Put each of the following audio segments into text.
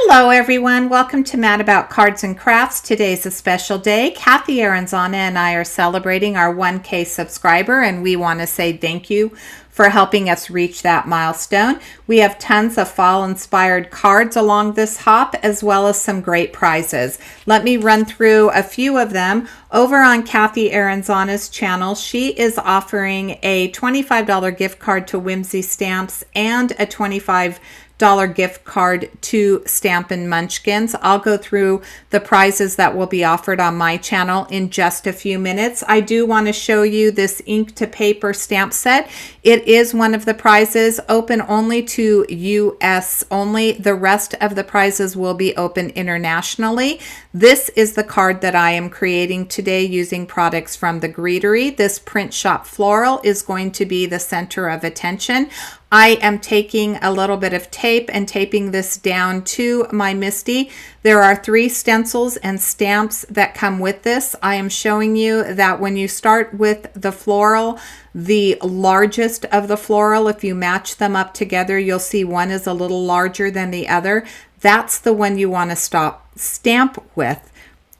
Hello everyone, welcome to Mad About Cards and Crafts. Today's a special day. Kathy Aranzana and I are celebrating our 1K subscriber, and we want to say thank you for helping us reach that milestone. We have tons of fall inspired cards along this hop, as well as some great prizes. Let me run through a few of them. Over on Kathy Aranzana's channel, she is offering a $25 gift card to Whimsy Stamps and a $25 gift card to Stampin' Munchkins. I'll go through the prizes that will be offered on my channel in just a few minutes. I do want to show you this ink to paper stamp set. It is one of the prizes, open only to US only. The rest of the prizes will be open internationally. This is the card that I am creating today using products from the Greetery. This print shop floral is going to be the center of attention. I am taking a little bit of tape and taping this down to my Misty. There are 3 stencils and stamps that come with this. I am showing you that when you start with the floral, the largest of the floral, if you match them up together, you'll see one is a little larger than the other. That's the one you want to stamp with.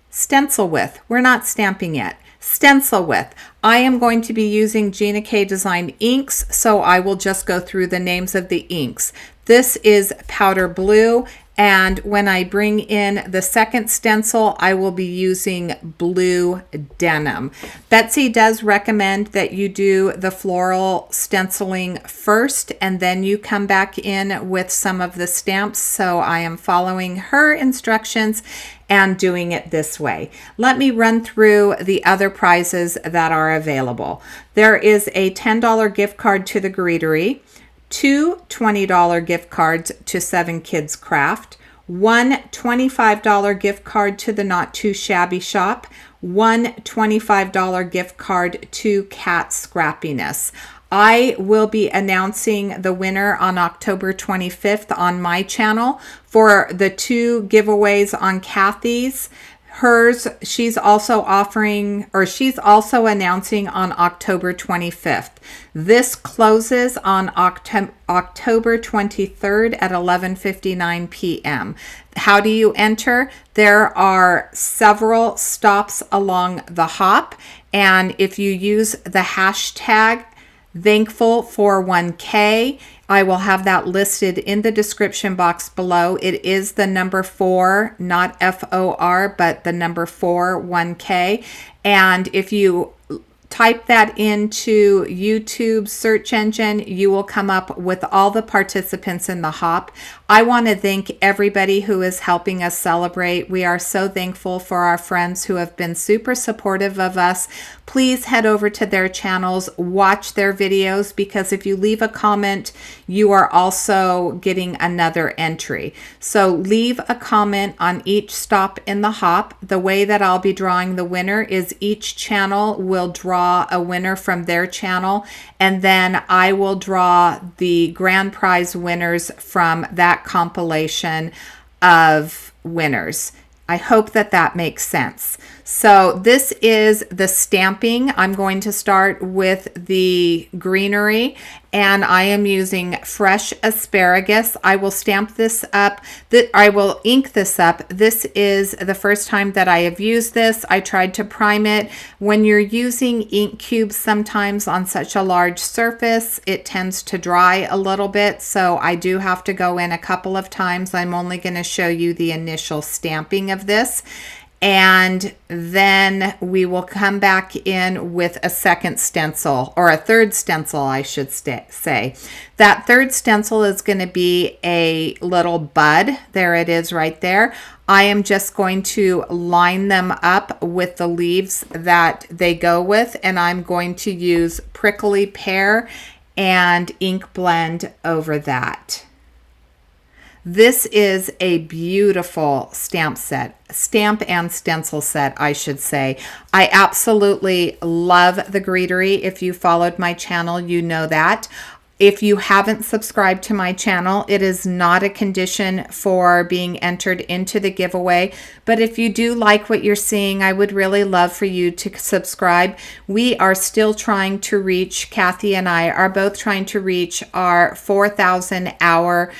Stencil with. We're not stamping yet. Stencil with. I am going to be using Gina K Design inks, so I will just go through the names of the inks. This is powder blue, and when I bring in the second stencil, I will be using blue denim. Betsy does recommend that you do the floral stenciling first, and then you come back in with some of the stamps, so I am following her instructions and doing it this way. Let me run through the other prizes that are available. There is a $10 gift card to the Greetery, 2 $20 gift cards to 7 Kids Craft, 1 $25 gift card to the Not Too Shabby Shop, 1 $25 gift card to Cat Scrappiness. I will be announcing the winner on October 25th on my channel for the 2 giveaways on Kathy's. Hers, she's also offering, or she's also announcing on October 25th. This closes on October 23rd at 11:59 p.m. How do you enter? There are several stops along the hop, and if you use the hashtag Thankful for 1K. I will have that listed in the description box below. It is the number 4, not FOR, but the number 4, 1K. And if you type that into YouTube search engine, you will come up with all the participants in the hop. I want to thank everybody who is helping us celebrate. We are so thankful for our friends who have been super supportive of us. Please head over to their channels, watch their videos, because if you leave a comment, you are also getting another entry. So leave a comment on each stop in the hop. The way that I'll be drawing the winner is each channel will draw a winner from their channel, and then I will draw the grand prize winners from that compilation of winners. I hope that that makes sense. So this is the stamping. I'm going to start with the greenery, and I am using fresh asparagus. I will stamp this up. I will ink this up. This is the first time that I have used this. I tried to prime it. When you're using ink cubes sometimes on such a large surface, it tends to dry a little bit, so I do have to go in a couple of times. I'm only going to show you the initial stamping of this, and then we will come back in with a second stencil, or a third stencil, I should say. That third stencil is going to be a little bud. There it is right there. I am just going to line them up with the leaves that they go with, and I'm going to use Prickly Pear and ink blend over that. This is a beautiful stamp and stencil set, I should say. I absolutely love the Greetery. If you followed my channel, you know that. If you haven't subscribed to my channel, it is not a condition for being entered into the giveaway. But if you do like what you're seeing, I would really love for you to subscribe. We are still trying to reach, Kathy and I are both trying to reach our 4,000 hour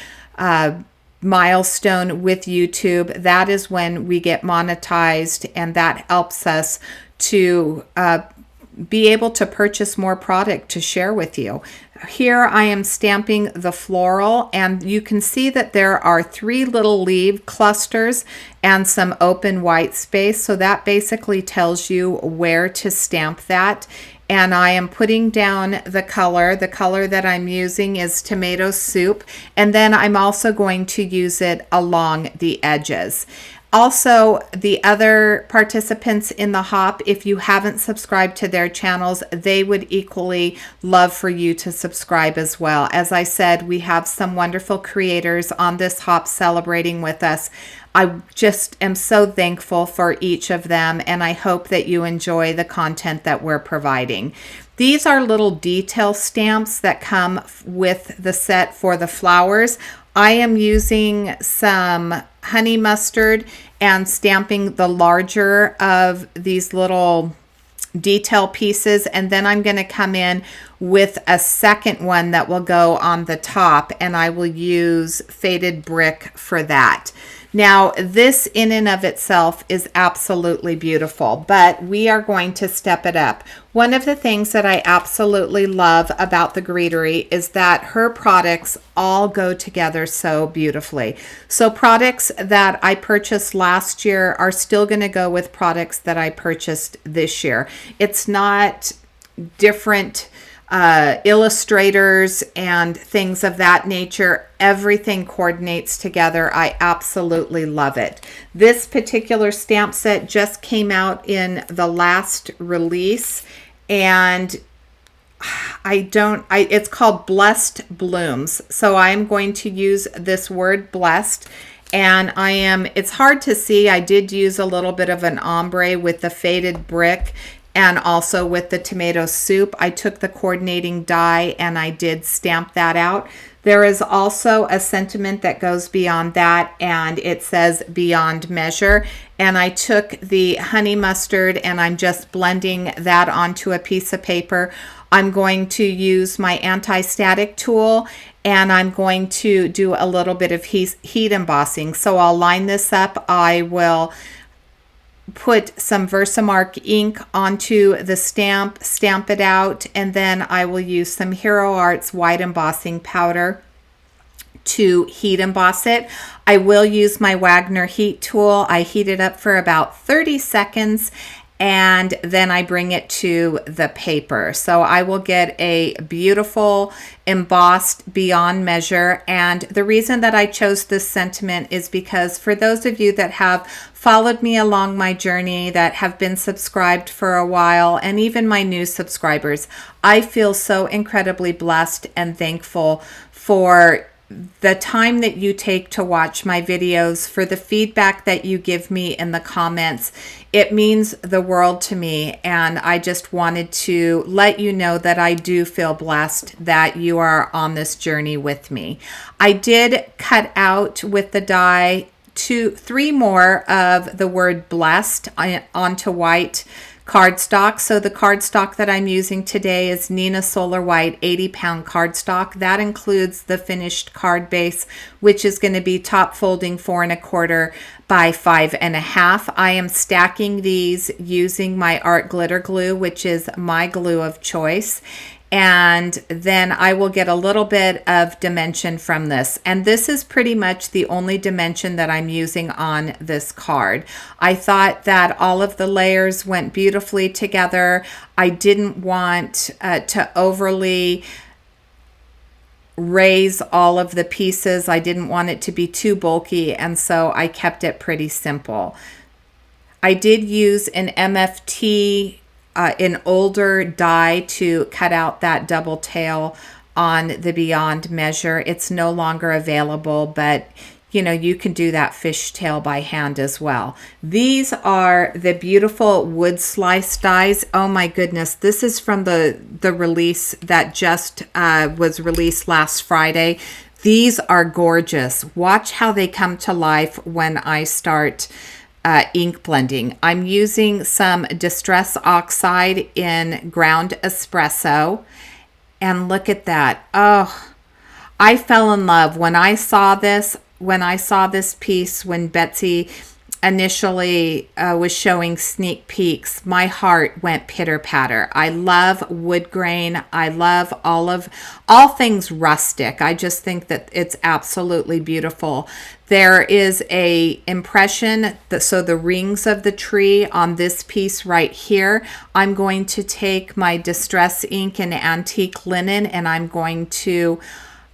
milestone with YouTube. That is when we get monetized, and that helps us to be able to purchase more product to share with you. Here I am stamping the floral, and you can see that there are 3 little leaf clusters and some open white space. So that basically tells you where to stamp that. And I am putting down the color. The color that I'm using is tomato soup. And then I'm also going to use it along the edges. Also, the other participants in the hop, if you haven't subscribed to their channels, they would equally love for you to subscribe as well. As I said, we have some wonderful creators on this hop celebrating with us. I just am so thankful for each of them, and I hope that you enjoy the content that we're providing. These are little detail stamps that come with the set for the flowers. I am using some honey mustard and stamping the larger of these little detail pieces, and then I'm going to come in with a second one that will go on the top, and I will use faded brick for that. Now, this in and of itself is absolutely beautiful, but we are going to step it up. One of the things that I absolutely love about the Greetery is that her products all go together so beautifully. So products that I purchased last year are still going to go with products that I purchased this year. It's not different illustrators and things of that nature. Everything coordinates together. I absolutely love it. This particular stamp set just came out in the last release, and it's called Blessed Blooms. So I'm going to use this word blessed, and it's hard to see. I did use a little bit of an ombre with the faded brick and also with the tomato soup. I took the coordinating die and I did stamp that out. There is also a sentiment that goes beyond that, and it says beyond measure. And I took the honey mustard and I'm just blending that onto a piece of paper. I'm going to use my anti-static tool, and I'm going to do a little bit of heat embossing. So I'll line this up. I will put some Versamark ink onto the stamp it out, and then I will use some Hero Arts white embossing powder to heat emboss it. I will use my Wagner heat tool. I heat it up for about 30 seconds, and then I bring it to the paper. So I will get a beautiful embossed beyond measure. And the reason that I chose this sentiment is because for those of you that have followed me along my journey, that have been subscribed for a while, and even my new subscribers, I feel so incredibly blessed and thankful for the time that you take to watch my videos, for the feedback that you give me in the comments. It means the world to me, and I just wanted to let you know that I do feel blessed that you are on this journey with me. I did cut out with the die 3 more of the word blessed onto white cardstock. So the cardstock that I'm using today is Neenah Solar White 80-pound cardstock. That includes the finished card base, which is going to be top folding 4 1/4 by 5 1/2. I am stacking these using my art glitter glue, which is my glue of choice. And then I will get a little bit of dimension from this. And this is pretty much the only dimension that I'm using on this card. I thought that all of the layers went beautifully together. I didn't want to overly raise all of the pieces. I didn't want it to be too bulky, and so I kept it pretty simple. I did use an MFT an older die to cut out that double tail on the beyond measure. It's no longer available, but you know, you can do that fishtail by hand as well. These are the beautiful wood slice dies. Oh my goodness, this is from the release that just was released last Friday. These are gorgeous. Watch how they come to life when I start ink blending. I'm using some Distress Oxide in ground espresso, and look at that. Oh, I fell in love when I saw this. when I saw this piece, when Betsy initially was showing sneak peeks, my heart went pitter patter. I love wood grain. I love all things rustic. I just think that it's absolutely beautiful. There is a impression that, so the rings of the tree on this piece right here, I'm going to take my distress ink and antique linen, and I'm going to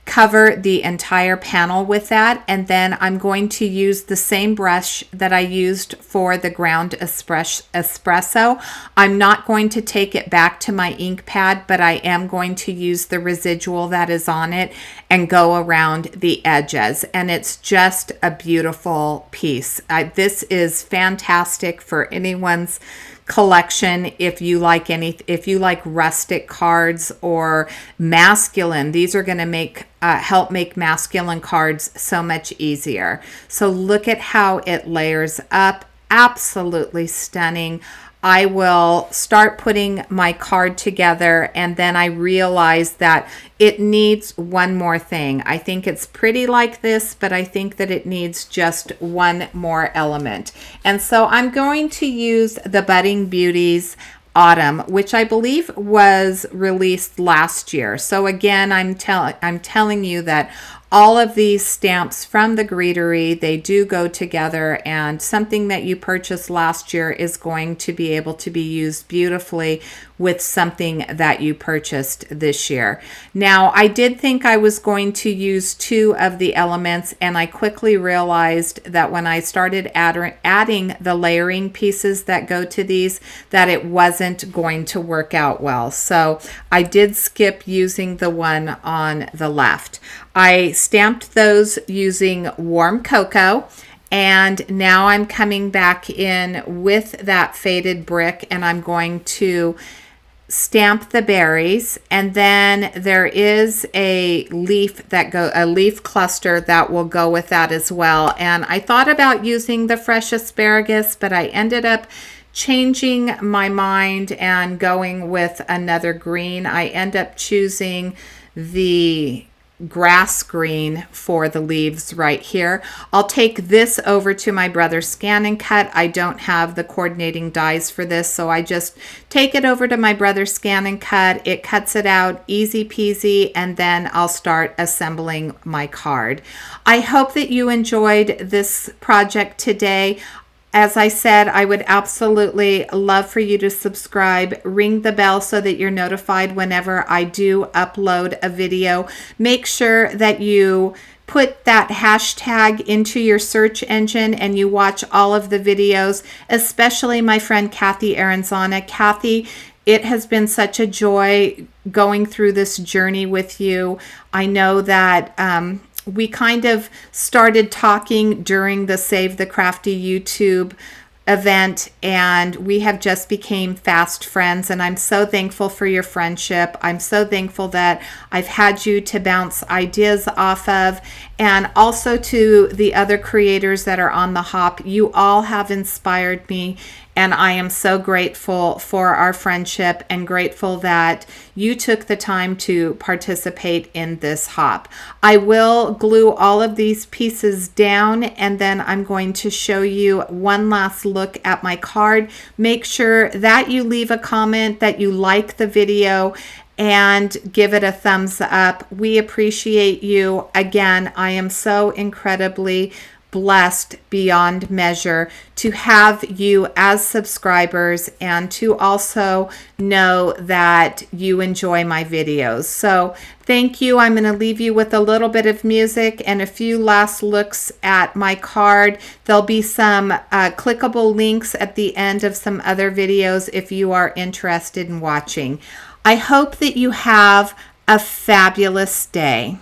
cover the entire panel with that, and then I'm going to use the same brush that I used for the ground espresso. I'm not going to take it back to my ink pad, but I am going to use the residual that is on it and go around the edges, and it's just a beautiful piece. This is fantastic for anyone's collection. If you like rustic cards or masculine, these are going to help make masculine cards so much easier. So look at how it layers up. Absolutely stunning. I will start putting my card together, and then I realize that it needs one more thing. I think it's pretty like this, but I think that it needs just one more element. And so I'm going to use the Budding Beauties Autumn, which I believe was released last year. So again, I'm telling you that all of these stamps from the Greetery, they do go together, and something that you purchased last year is going to be able to be used beautifully with something that you purchased this year. Now, I did think I was going to use two of the elements, and I quickly realized that when I started adding the layering pieces that go to these, that it wasn't going to work out well. So I did skip using the one on the left. I stamped those using warm cocoa, and now I'm coming back in with that faded brick, and I'm going to stamp the berries, and then there is a leaf cluster that will go with that as well. And I thought about using the fresh asparagus, but I ended up changing my mind and going with another green. I end up choosing the grass green for the leaves right here. I'll take this over to my brother's Scan and Cut. I don't have the coordinating dies for this, so I just take it over to my brother's Scan and Cut. It cuts it out, easy peasy, and then I'll start assembling my card. I hope that you enjoyed this project today. As I said, I would absolutely love for you to subscribe, ring the bell so that you're notified whenever I do upload a video. Make sure that you put that hashtag into your search engine and you watch all of the videos, especially my friend Kathy Aranzana. Kathy, it has been such a joy going through this journey with you. I know that we kind of started talking during the Save the Crafty YouTube event, and we have just became fast friends, and I'm so thankful for your friendship. I'm so thankful that I've had you to bounce ideas off of, and also to the other creators that are on the hop. You all have inspired me, and I am so grateful for our friendship and grateful that you took the time to participate in this hop. I will glue all of these pieces down, and then I'm going to show you one last look at my card. Make sure that you leave a comment, that you like the video, and give it a thumbs up. We appreciate you. Again, I am so incredibly blessed beyond measure to have you as subscribers and to also know that you enjoy my videos. So thank you. I'm going to leave you with a little bit of music and a few last looks at my card. There'll be some clickable links at the end of some other videos if you are interested in watching. I hope that you have a fabulous day.